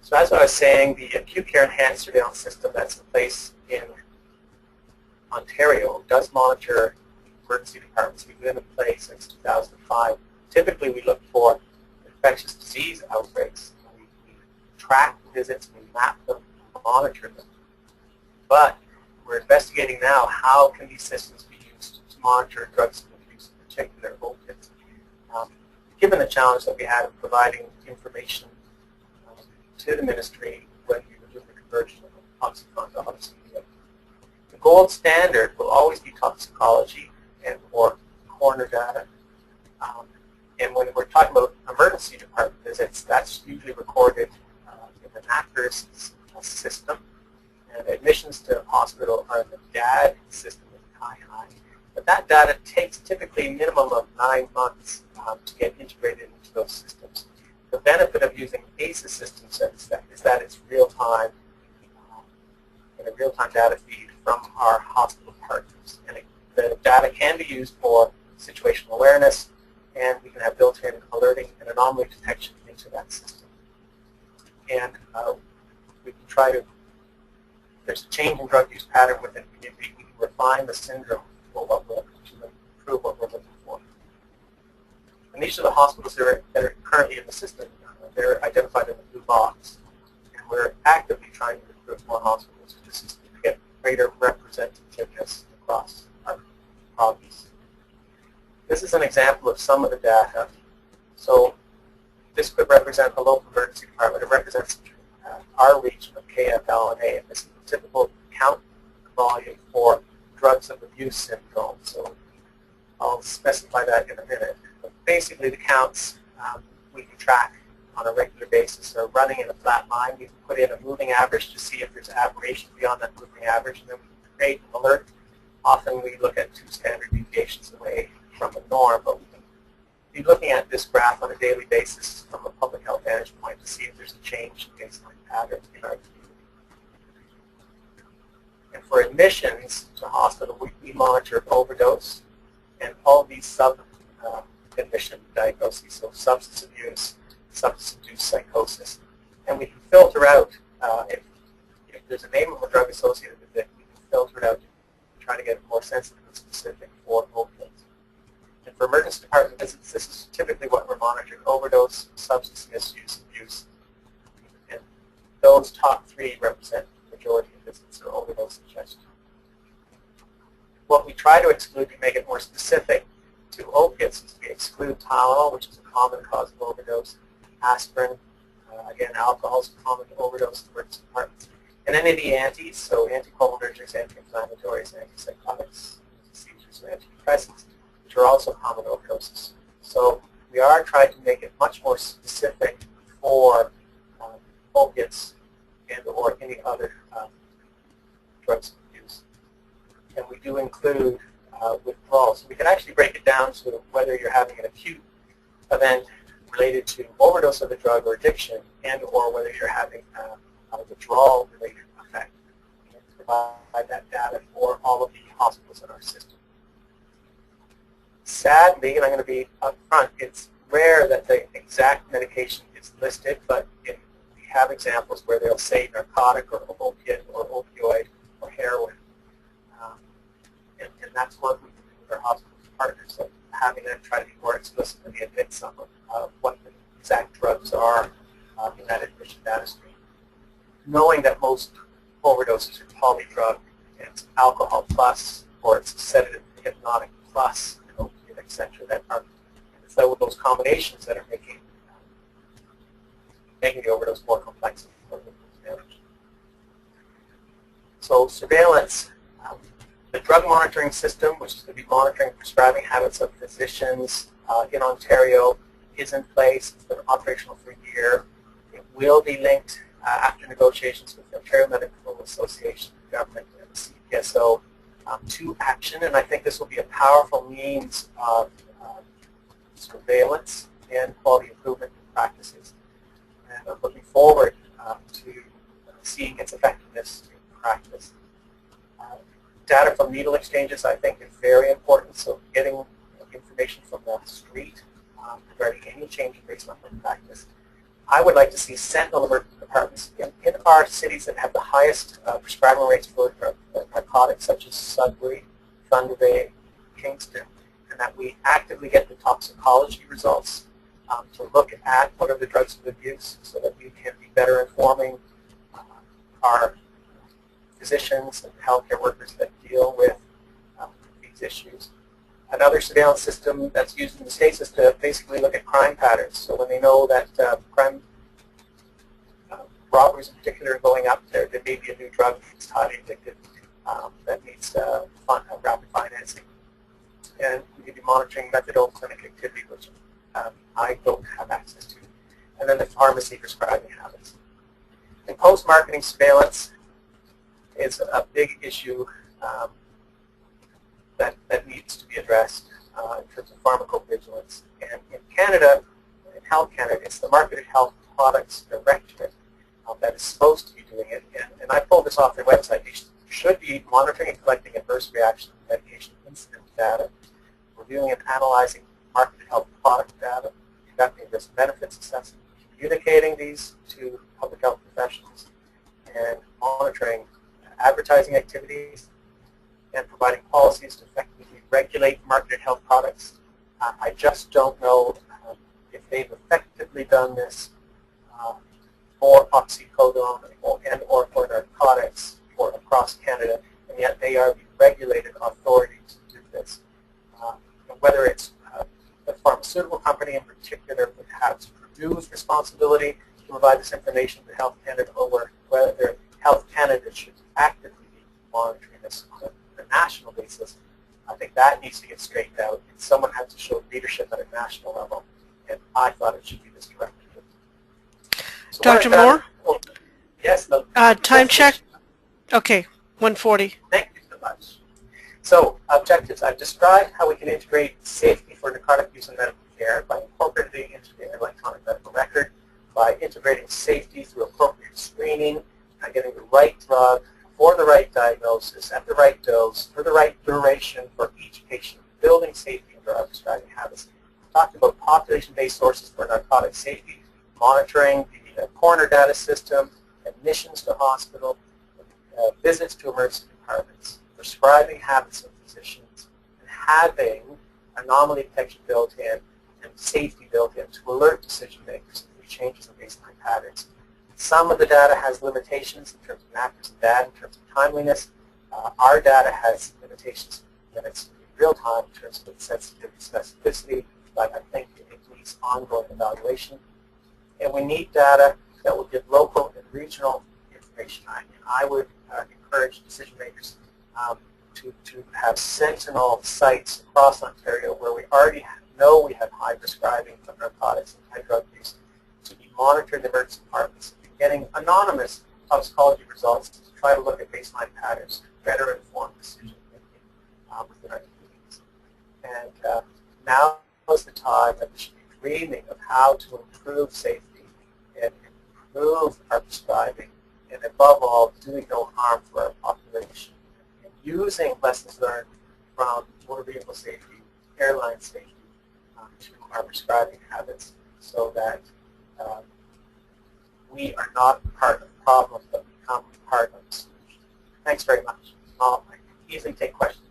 So as I was saying, the acute care enhanced surveillance system that's in place in Ontario does monitor emergency departments. We've been in place since 2005. Typically, we look for infectious disease outbreaks. We track visits, we map them, monitor them. But we're investigating now how can these systems be used to monitor drugs of abuse, in particular opiates. Given the challenge that we had of providing information to the ministry when we were doing the conversion of toxicon to OxyContin. The gold standard will always be toxicology and or coroner data. And when we're talking about emergency department visits, that's usually recorded in the NACRS system. And admissions to hospital are in the DAD system with high. But that data takes typically a minimum of 9 months to get integrated into those systems. The benefit of using ACES systems is that it's real-time, in a real-time data feed from our hospital partners. And the data can be used for situational awareness, and we can have built-in alerting and anomaly detection into that system. And we can try to, if there's a change in drug use pattern within the community, we can refine the syndrome for what we're to improve what we're looking for. And these are the hospitals that are currently in the system. They're identified in the blue box. And we're actively trying to recruit more hospitals to the system to get greater representativeness across our province. This is an example of some of the data. So this could represent a local emergency department. It represents our region of KFL&A. And this is the typical count volume for drugs of abuse syndrome. So I'll specify that in a minute. But basically, the counts we can track on a regular basis are running in a flat line. We can put in a moving average to see if there's aberration beyond that moving average, and then we can create an alert. Often we look at 2 standard deviations away from the norm, but we can be looking at this graph on a daily basis from a public health vantage point to see if there's a change in baseline pattern in our community. And for admissions to hospital, we monitor overdose and all these sub-admission diagnoses, so substance abuse, substance-induced psychosis. And we can filter out, if there's a name of a drug associated with it, we can filter it out to try to get more sensitive and specific for opiates. And for emergency department visits, this is typically what we're monitoring: overdose, substance misuse, abuse. And those top 3 represent the majority of visits or overdose ingestion. What we try to exclude to make it more specific to opiates is we exclude Tylenol, which is a common cause of overdose, aspirin, again, alcohol is a common overdose in emergency departments, and then any antis, so anticholinergics, anti-inflammatories, antipsychotics, seizures, and antidepressants, which are also common overdoses. So we are trying to make it much more specific for opiates and or any other drugs of abuse. And we do include withdrawal. So we can actually break it down to whether you're having an acute event related to overdose of the drug or addiction, and or whether you're having a withdrawal-related effect, and provide that data for all of the hospitals in our system. Sadly, and I'm going to be upfront, it's rare that the exact medication is listed, but we have examples where they'll say narcotic or opiate or opioid or heroin. And that's what we do with our hospital partners, so having them try to be more explicitly admit some of what the exact drugs are in that admission data stream. Knowing that most overdoses are polydrug, and it's alcohol plus, or it's sedative hypnotic plus, and opiate, etc. That are those combinations that are making the overdose more complex and more damage. So surveillance. The drug monitoring system, which is going to be monitoring prescribing habits of physicians in Ontario, is in place. It's been operational for a year. It will be linked after negotiations with the Ontario Medical Association, the government, and the CPSO to action. And I think this will be a powerful means of surveillance and quality improvement practices. And I'm looking forward to seeing its effectiveness in practice. Data from needle exchanges, I think, is very important. So getting information from the street regarding any change in baseline practice. I would like to see sentinel emergency department departments in our cities that have the highest prescribing rates for narcotics, such as Sudbury, Thunder Bay, Kingston, and that we actively get the toxicology results to look at what are the drugs of abuse so that we can be better informing our physicians and healthcare workers that deal with these issues. Another surveillance system that's used in the States is to basically look at crime patterns. So when they know that crime robberies in particular are going up, there may be a new drug that's highly addictive that needs rapid financing. And we could be monitoring methadone clinic activity, which I don't have access to. And then the pharmacy prescribing habits. And post-marketing surveillance is a big issue that needs to be addressed in terms of pharmacovigilance. And in Canada, in Health Canada, it's the Marketed Health Products Directorate that is supposed to be doing it. And I pulled this off their website. You should be monitoring and collecting adverse reaction to medication incident data, reviewing and analyzing marketed health product data, conducting risk benefits assessment, communicating these to public health professionals, and monitoring advertising activities, and providing policies to effectively regulate marketed health products. I just don't know if they've effectively done this for oxycodone or for narcotics or across Canada, and yet they are the regulated authority to do this. Whether it's the pharmaceutical company in particular would have Purdue's responsibility to provide this information to Health Canada, or whether Health Canada should actively be monitoring this on a national basis. I think that needs to get straightened out. And someone has to show leadership at a national level, and I thought it should be this director. So Dr. Moore? Oh, yes. No, time check. Okay, 1:40. Thank you so much. So, objectives. I've described how we can integrate safety for narcotic use in medical care by incorporating into the electronic medical record, by integrating safety through appropriate screening, by getting the right drug for the right diagnosis, at the right dose, for the right duration for each patient, building safety into our prescribing habits. We talked about population-based sources for narcotic safety, monitoring the coroner data system, admissions to hospital, visits to emergency departments, prescribing habits of physicians, and having anomaly detection built in and safety built in to alert decision makers if there's changes in baseline patterns. Some of the data has limitations in terms of accuracy of data, in terms of timeliness. Our data has limitations when it's in real time in terms of its sensitivity and specificity, but I think it needs ongoing evaluation. And we need data that will give local and regional information. I would encourage decision makers to have sentinel sites across Ontario where we already know we have high prescribing of narcotics and high drug use, to be monitoring the emergency departments, getting anonymous toxicology results to try to look at baseline patterns, better inform decision making within our communities. And now is the time that we should be dreaming of how to improve safety and improve our prescribing, and above all, doing no harm for our population, and using lessons learned from motor vehicle safety, airline safety, to our prescribing habits, so that we are not part of the problem, but become part of the solution. Thanks very much. I can easily take questions.